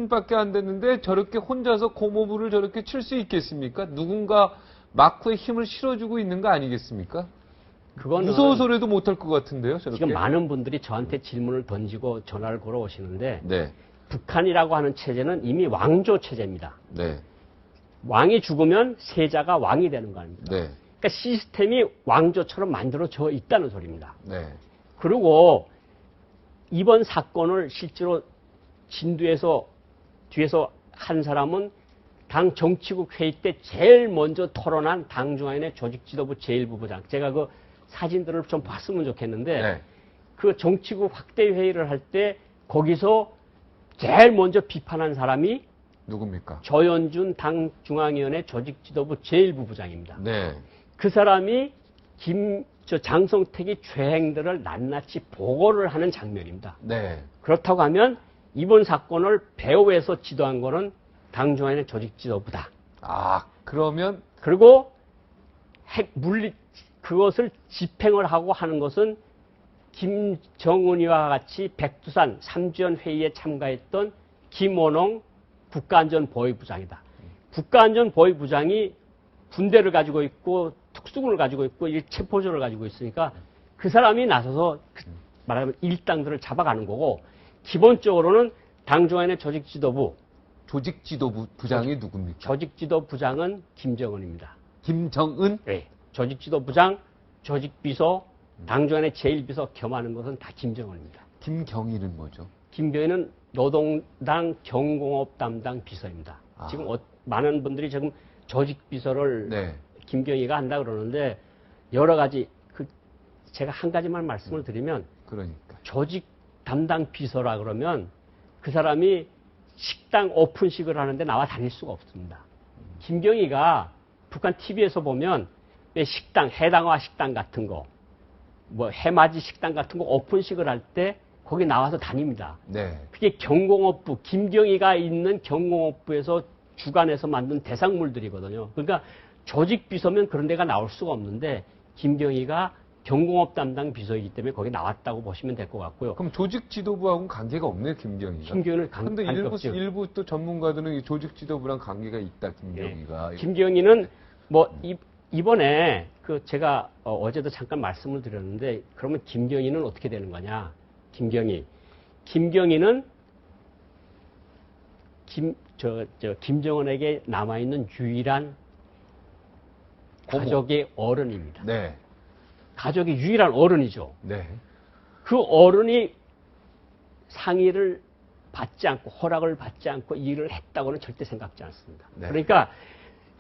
밖에 안 됐는데 저렇게 혼자서 고모부를 저렇게 칠 수 있겠습니까? 누군가 마크에 힘을 실어주고 있는 거 아니겠습니까? 그거는 무서워서라도 못할 것 같은데요, 저렇게. 지금 많은 분들이 저한테 질문을 던지고 전화를 걸어오시는데 네. 북한이라고 하는 체제는 이미 왕조 체제입니다. 네. 왕이 죽으면 세자가 왕이 되는 거 아닙니까? 네. 그러니까 시스템이 왕조처럼 만들어져 있다는 소리입니다. 네. 그리고 이번 사건을 실제로 진두에서 뒤에서 한 사람은 당 정치국 회의 때 제일 먼저 토론한 당중앙위원회 조직지도부 제1부부장. 제가 그 사진들을 좀 봤으면 좋겠는데 네. 그 정치국 확대 회의를 할 때 거기서 제일 먼저 비판한 사람이 누굽니까? 조현준 당중앙위원회 조직지도부 제1부부장입니다. 네. 그 사람이 장성택이 죄행들을 낱낱이 보고를 하는 장면입니다. 네. 그렇다고 하면 이번 사건을 배후에서 지도한 거는 당중앙위원회 조직지도부다. 아, 그러면 그리고 그것을 집행을 하고 하는 것은 김정은이와 같이 백두산 3주연 회의에 참가했던 김원홍 국가안전보위부장이다. 국가안전보위부장이 군대를 가지고 있고 특수군을 가지고 있고 체포조를 가지고 있으니까 그 사람이 나서서 말하면 일당들을 잡아가는 거고 기본적으로는 당중앙위원회 조직지도부 조직지도부장이 누굽니까? 조직지도부장은 김정은입니다. 김정은? 네. 조직지도부장, 조직비서, 당중앙위원회 제1비서 겸하는 것은 다 김정은입니다. 김경희는 뭐죠? 김경희는 노동당 경공업 담당 비서입니다. 아. 지금 많은 분들이 지금 조직비서를 네. 김경희가 한다 그러는데 여러 가지 제가 한 가지만 말씀을 드리면 그러니까 조직 담당 비서라 그러면 그 사람이 식당 오픈식을 하는데 나와 다닐 수가 없습니다. 김경희가 북한 TV에서 보면 왜 식당, 해당화 식당 같은 거, 뭐 해맞이 식당 같은 거 오픈식을 할 때 거기 나와서 다닙니다. 네. 그게 경공업부, 김경희가 있는 경공업부에서 주관해서 만든 대상물들이거든요. 그러니까 조직비서면 그런 데가 나올 수가 없는데 김경희가 경공업 담당 비서이기 때문에 거기 나왔다고 보시면 될 것 같고요. 그럼 조직지도부하고는 관계가 없네요, 김경희가. 김경희는 근데 일부 또 전문가들은 이 조직지도부랑 관계가 있다, 김경희가. 예. 김경희는 뭐 이번에 제가 어제도 잠깐 말씀을 드렸는데 그러면 김경희는 어떻게 되는 거냐? 김경희는 김정은에게 남아있는 유일한 가족의 어른입니다. 네. 가족의 유일한 어른이죠. 네. 그 어른이 상의를 받지 않고 허락을 받지 않고 이 일을 했다고는 절대 생각지 않습니다. 네. 그러니까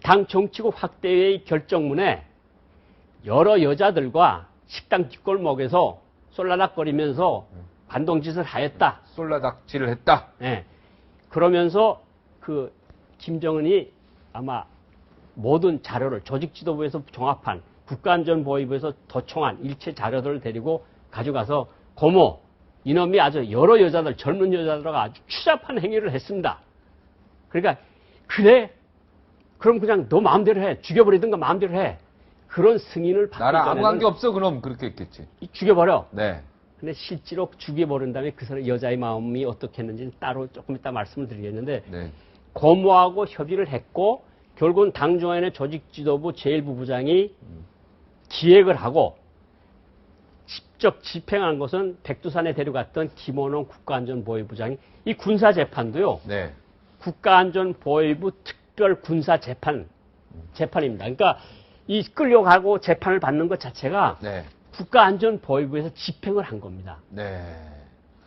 당 정치국 확대회의 결정문에 여러 여자들과 식당 뒷골목에서 쏠라닥거리면서 반동짓을 하였다. 솔라닥질을 했다. 네. 그러면서 김정은이 아마 모든 자료를 조직지도부에서 종합한 국가안전보위부에서 도청한 일체 자료들을 데리고 가져가서 고모, 이놈이 아주 여러 여자들, 젊은 여자들하고 아주 추잡한 행위를 했습니다. 그러니까 그래? 그럼 그냥 너 마음대로 해. 죽여버리든가 마음대로 해. 그런 승인을 받기 전에는 나랑 아무 관계 없어 그럼 그렇게 했겠지. 죽여버려. 네. 근데 실제로 죽여버린 다음에 그 사람 여자의 마음이 어떻게 했는지는 따로 조금 이따 말씀을 드리겠는데 네. 고모하고 협의를 했고 결국은 당중앙위원회 조직지도부 제1부부장이 기획을 하고 직접 집행한 것은 백두산에 데려갔던 김원홍 국가안전보위부장이 이 군사재판도요. 네. 국가안전보위부 특별군사재판입니다. 그러니까 이 끌려가고 재판을 받는 것 자체가 네. 국가안전보위부에서 집행을 한 겁니다. 네.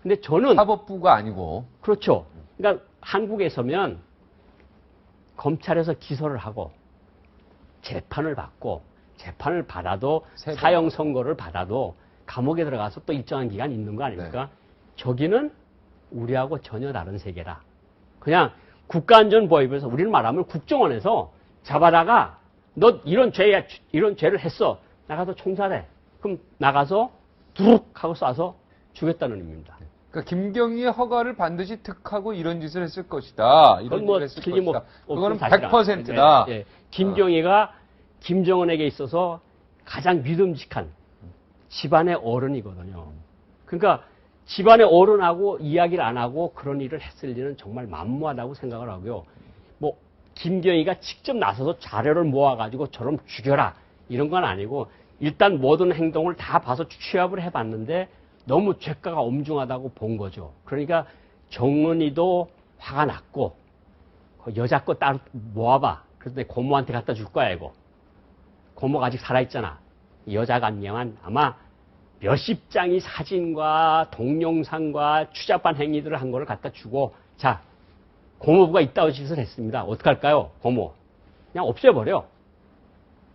근데 저는 사법부가 아니고 그렇죠. 그러니까 한국에서면 검찰에서 기소를 하고 재판을 받고 재판을 받아도 사형 선고를 받아도 감옥에 들어가서 또 일정한 기간 있는 거 아닙니까? 네. 저기는 우리하고 전혀 다른 세계다. 그냥 국가안전보위부에서 우리는 말하면 국정원에서 잡아다가 너 이런 죄를 했어. 나가서 총살해. 그럼 나가서 두룩 하고 쏴서 죽였다는 의미입니다. 그러니까 김경희의 허가를 반드시 득하고 이런 짓을 했을 것이다. 이런 그건 뭐 짓을 했을 것이다. 그거는 사실은 100%다. 예. 김경희가 김정은에게 있어서 가장 믿음직한 집안의 어른이거든요. 그러니까 집안의 어른하고 이야기를 안 하고 그런 일을 했을 리는 정말 만무하다고 생각을 하고요. 뭐 김경희가 직접 나서서 자료를 모아가지고 저럼 죽여라 이런 건 아니고 일단 모든 행동을 다 봐서 취합을 해봤는데 너무 죄가가 엄중하다고 본 거죠. 그러니까 정은이도 화가 났고 여자 거 따로 모아봐. 그래서 내 고모한테 갖다 줄 거야 이거. 고모가 아직 살아있잖아. 여자 같냐만 아마 몇십 장의 사진과 동영상과 추잡한 행위들을 한 거를 갖다 주고 자 고모부가 이따위 짓을 했습니다. 어떡할까요? 고모. 그냥 없애버려.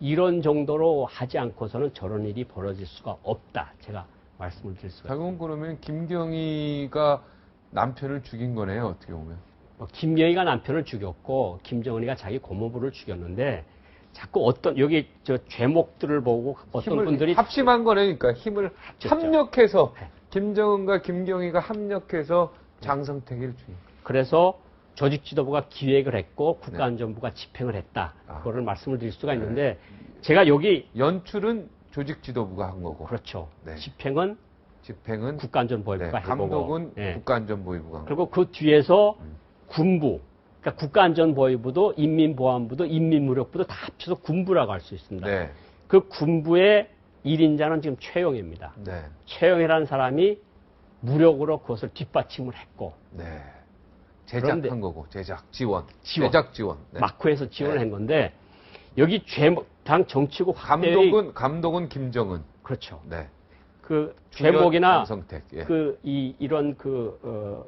이런 정도로 하지 않고서는 저런 일이 벌어질 수가 없다. 제가 말씀을 드릴 수가 있습니다. 결국은 그러면 김경희가 남편을 죽인 거네요. 어떻게 보면. 김경희가 남편을 죽였고 김정은이가 자기 고모부를 죽였는데 자꾸 어떤 여기 저 죄목들을 보고 어떤 분들이 합심한 거네. 그러니까 힘을 합쳤죠. 합력해서 네. 김정은과 김경희가 합력해서 장성택을 죽인 거예요. 그래서 조직지도부가 기획을 했고 국가안전부가 집행을 했다. 아. 그거를 말씀을 드릴 수가 있는데 제가 여기 연출은 조직지도부가 한 거고. 그렇죠. 네. 집행은 국가안전보위부가 네, 해보고 감독은 네. 국가안전보위부가 한 거고. 그리고 그 뒤에서 군부, 그러니까 국가안전보위부도 인민보안부도 인민무력부도 다 합쳐서 군부라고 할 수 있습니다. 네. 그 군부의 1인자는 지금 최영혜입니다. 네. 최영혜라는 사람이 무력으로 그것을 뒷받침을 했고 네. 제작한 그런데- 거고. 지원. 지원. 제작 지원. 네. 마크에서 지원을 네. 한 건데 여기 당 정치구 확대의 감독은 김정은. 그렇죠. 네. 그 주연 죄목이나 장성택. 예. 이런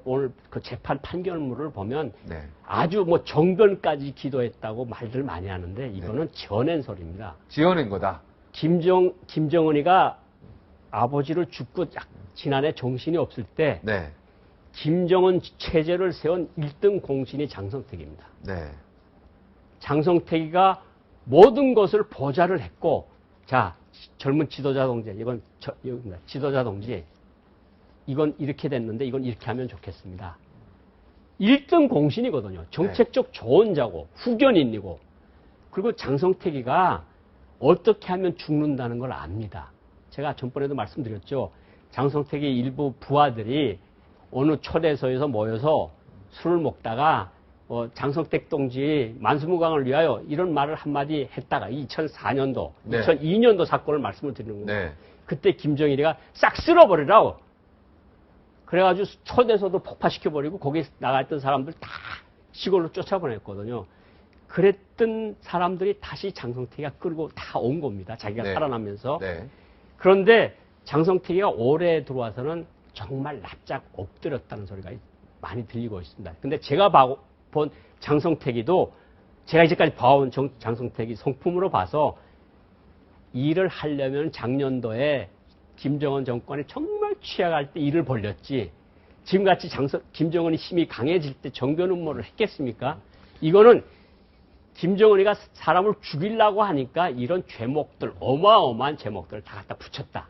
오늘 그 재판 판결문을 보면 네. 아주 뭐 정변까지 기도했다고 말들 많이 하는데 이거는 지어낸 소리입니다. 지어낸 거다. 김정은이가 아버지를 죽고 지난해 정신이 없을 때 네. 김정은 체제를 세운 1등 공신이 장성택입니다. 네. 장성택이가 모든 것을 보좌를 했고, 자, 젊은 지도자 동지, 여기입니다. 지도자 동지, 이건 이렇게 됐는데, 이건 이렇게 하면 좋겠습니다. 1등 공신이거든요. 정책적 조언자고, 후견인이고, 그리고 장성택이가 어떻게 하면 죽는다는 걸 압니다. 제가 전번에도 말씀드렸죠. 장성택의 일부 부하들이 어느 초대소에서 모여서 술을 먹다가 장성택 동지 만수무강을 위하여 이런 말을 한마디 했다가 2004년도, 네. 2002년도 사건을 말씀을 드리는 겁니다. 네. 그때 김정일이가 싹 쓸어버리라고. 그래가지고 초대소도 폭파시켜버리고 거기 나갔던 사람들 다 시골로 쫓아보냈거든요. 그랬던 사람들이 다시 장성택이가 끌고 다 온 겁니다. 자기가 네. 살아나면서. 네. 그런데 장성택이가 올해 들어와서는 정말 납작 엎드렸다는 소리가 많이 들리고 있습니다. 근데 제가 본 장성택이도 제가 이제까지 봐온 장성택이 성품으로 봐서 일을 하려면 작년도에 김정은 정권이 정말 취약할 때 일을 벌렸지 지금같이 김정은이 힘이 강해질 때 정변 음모를 했겠습니까? 이거는 김정은이가 사람을 죽이려고 하니까 이런 죄목들, 어마어마한 죄목들을 다 갖다 붙였다.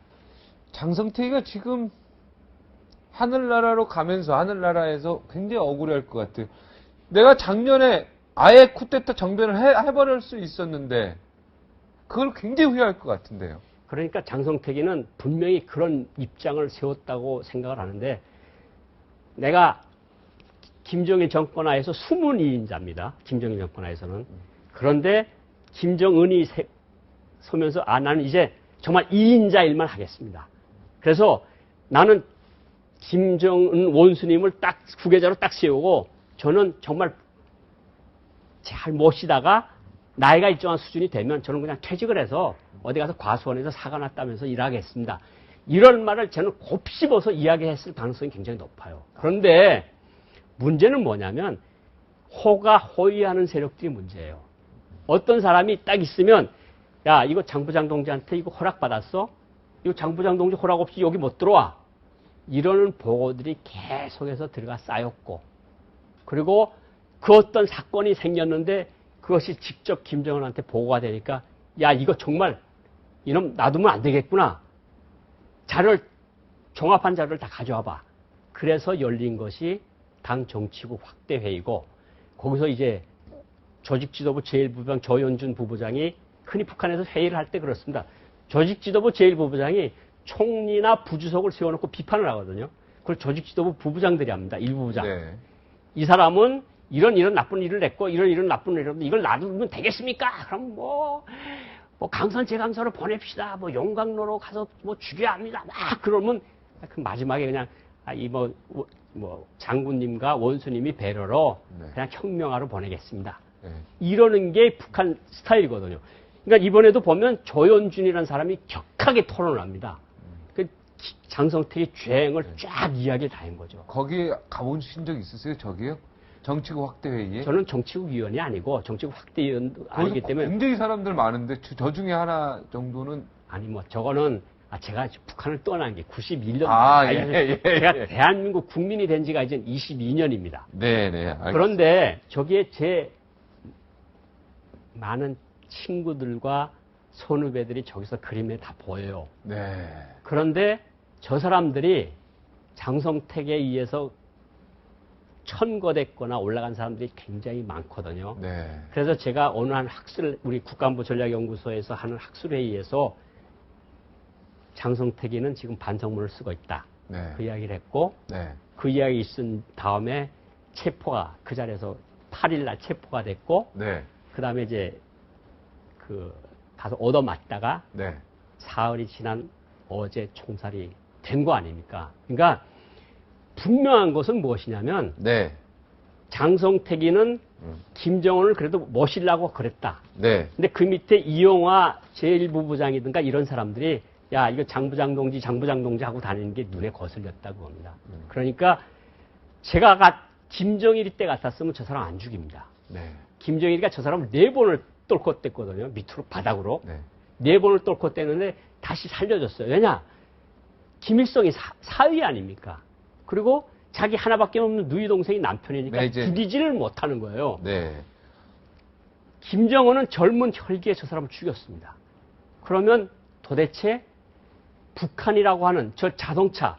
장성택이가 지금 하늘나라로 가면서 하늘나라에서 굉장히 억울할 것 같아요. 내가 작년에 아예 쿠데타 정변을 해버릴 수 있었는데 그걸 굉장히 후회할 것 같은데요. 그러니까 장성택이는 분명히 그런 입장을 세웠다고 생각을 하는데 내가 김정일 정권 하에서 숨은 2인자입니다. 김정일 정권 하에서는. 그런데 김정은이 서면서 나는 이제 정말 2인자 일만 하겠습니다. 그래서 나는 김정은 원수님을 딱 후계자로 딱 세우고 저는 정말 잘 모시다가 나이가 일정한 수준이 되면 저는 그냥 퇴직을 해서 어디 가서 과수원에서 사과 났다면서 일하겠습니다. 이런 말을 저는 곱씹어서 이야기했을 가능성이 굉장히 높아요. 그런데 문제는 뭐냐면 호가 호위하는 세력들이 문제예요. 어떤 사람이 딱 있으면 야 이거 장부장 동지한테 이거 허락받았어? 이거 장부장 동지 허락 없이 여기 못 들어와. 이러는 보고들이 계속해서 들어가 쌓였고 그리고 그 어떤 사건이 생겼는데 그것이 직접 김정은한테 보고가 되니까 야 이거 정말 이놈 놔두면 안 되겠구나. 자료를 종합한 자료를 다 가져와봐. 그래서 열린 것이 당 정치부 확대회의고 거기서 이제 조직지도부 제1부부장 조현준 부부장이 흔히 북한에서 회의를 할 때 그렇습니다. 조직지도부 제1부부장이 총리나 부주석을 세워놓고 비판을 하거든요. 그걸 조직 지도부 부부장들이 합니다. 일부 부장. 네. 이 사람은 이런 나쁜 일을 냈고 이런 나쁜 일을 했는데 이걸 놔두면 되겠습니까? 그럼 뭐 강선 재강선을 보냅시다. 뭐 용광로로 가서 뭐 죽여야 합니다. 막 그러면 그 마지막에 그냥 장군님과 원수님이 배려로 네. 그냥 혁명하러 보내겠습니다. 네. 이러는 게 북한 스타일이거든요. 그러니까 이번에도 보면 조현준이라는 사람이 격하게 토론을 합니다. 그 장성택의 죄행을 쫙 이야기를 다 한 거죠. 거기 가보신 적 있으세요? 저기요? 정치국 확대회의에? 저는 정치국 위원이 아니고 정치국 확대위원도 아니기 때문에 굉장히 사람들 많은데 저 중에 하나 정도는 아니 뭐 저거는 제가 북한을 떠난 게 91년 제가 대한민국 국민이 된 지가 이제 22년입니다. 네네. 그런데 저기에 제 많은 친구들과 선후배들이 저기서 그림에 다 보여요. 네. 그런데 저 사람들이 장성택에 의해서 천거됐거나 올라간 사람들이 굉장히 많거든요. 네. 그래서 제가 어느 한 우리 국가안보 전략연구소에서 하는 학술회의에서 장성택이는 지금 반성문을 쓰고 있다. 네. 그 이야기를 했고, 네. 그 이야기 있은 다음에 체포가, 그 자리에서 8일날 체포가 됐고, 네. 그 다음에 이제 가서 얻어맞다가 네. 사흘이 지난 어제 총살이 된 거 아닙니까? 그러니까 분명한 것은 무엇이냐면 네. 장성택이는 김정은을 그래도 모시려고 그랬다. 네. 근데 그 밑에 이용화 제1부부장이든가 이런 사람들이 야 이거 장부장 동지 하고 다니는 게 눈에 거슬렸다고 합니다. 그러니까 제가 김정일이 때 같았으면 저 사람 안 죽입니다. 네. 김정일이가 저 사람을 4번을 똘코 뗐거든요. 밑으로 바닥으로. 네. 4번을 똘코 뗐는데 다시 살려줬어요. 왜냐? 김일성이 사위 아닙니까? 그리고 자기 하나밖에 없는 누이 동생이 남편이니까 네, 이제. 죽이지를 못하는 거예요. 네. 김정은은 젊은 혈기에 저 사람을 죽였습니다. 그러면 도대체 북한이라고 하는 저 자동차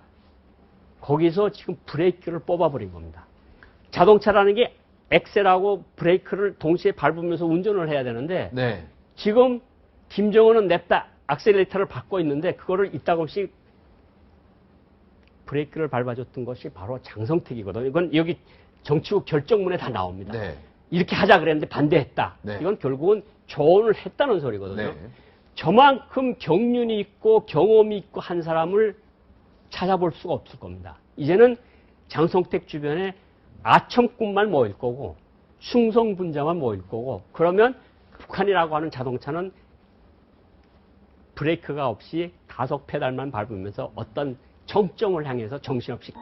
거기서 지금 브레이크를 뽑아버린 겁니다. 자동차라는 게 엑셀하고 브레이크를 동시에 밟으면서 운전을 해야 되는데 네. 지금 김정은은 냅다 악셀레이터를 밟고 있는데 그거를 이따금씩 브레이크를 밟아줬던 것이 바로 장성택이거든요. 이건 여기 정치국 결정문에 다 나옵니다. 네. 이렇게 하자 그랬는데 반대했다. 네. 이건 결국은 조언을 했다는 소리거든요. 네. 저만큼 경륜이 있고 경험이 있고 한 사람을 찾아볼 수가 없을 겁니다. 이제는 장성택 주변에 아첨꾼만 모일 거고 충성분자만 모일 거고 그러면 북한이라고 하는 자동차는 브레이크가 없이 가속 페달만 밟으면서 어떤 정점을 향해서 정신없이